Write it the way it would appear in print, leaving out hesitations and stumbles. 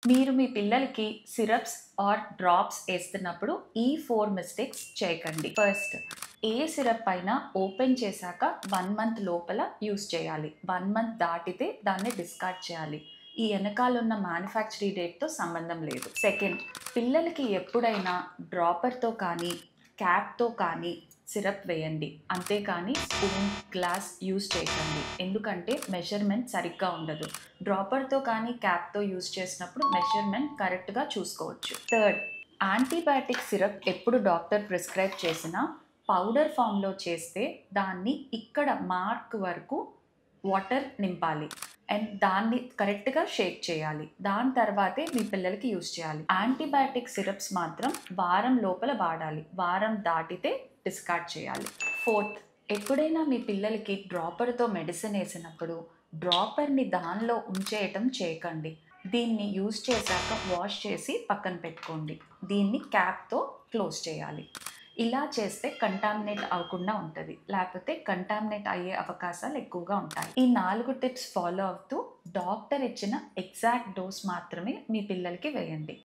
మీరు మీ పిల్లలకి syrups are drops ఏస్తున్నప్పుడు ఈ 4 మిస్టేక్స్ చేయకండి. ఫస్ట్, ఏ సిరప్ అయినా ఓపెన్ చేశాక 1 మంత్ లోపల యూజ్ చేయాలి. 1 మంత్ దాటితే దాన్ని డిస్కార్డ్ చేయాలి. ఈ ఎనకాలున్న మ్యానుఫ్యాక్చరీ డేట్‌తో సంబంధం లేదు. సెకండ్, పిల్లలకి ఎప్పుడైనా డ్రాపర్‌తో కానీ, క్యాప్‌తో కానీ సిరప్ వేయండి. అంతేకానీ స్పూన్, గ్లాస్ యూజ్ చేయకండి. ఎందుకంటే మెజర్‌మెంట్ సరిగ్గా ఉండదు. డ్రాపర్‌తో కానీ, క్యాప్‌తో యూజ్ చేసినప్పుడు మెజర్‌మెంట్ కరెక్ట్‌గా చూసుకోవచ్చు. థర్డ్, యాంటీబయాటిక్ సిరప్ ఎప్పుడు డాక్టర్ ప్రిస్క్రైబ్ చేసినా పౌడర్ ఫామ్‌లో చేస్తే దాన్ని ఇక్కడ మార్క్ వరకు వాటర్ నింపాలి. అండ్ దాన్ని కరెక్ట్‌గా షేక్ చేయాలి. దాని తర్వాతే మీ పిల్లలకి యూజ్ చేయాలి. యాంటీబయాటిక్ సిరప్స్ మాత్రం వారం లోపల వాడాలి. వారం దాటితే డిస్కార్డ్ చేయాలి. ఫోర్త్, ఎప్పుడైనా మీ పిల్లలకి డ్రాపర్‌తో మెడిసిన్ ఏసినప్పుడు డ్రాపర్‌ని దానిలో ఉంచేయటం చేయకండి. దీన్ని యూజ్ చేశాక వాష్ చేసి పక్కన పెట్టుకోండి. దీన్ని క్యాప్‌తో క్లోజ్ చేయాలి. ఇలా చేస్తే కంటామినేట్ అవ్వకుండా ఉంటది. లేకపోతే కంటామినేట్ అయ్యే అవకాశాలు ఎక్కువగా ఉంటాయి. ఈ 4 టిప్స్ ఫాలో అవుతూ డాక్టర్ ఇచ్చిన ఎగ్జాక్ట్ డోస్ మాత్రమే మీ పిల్లలకి వేయండి.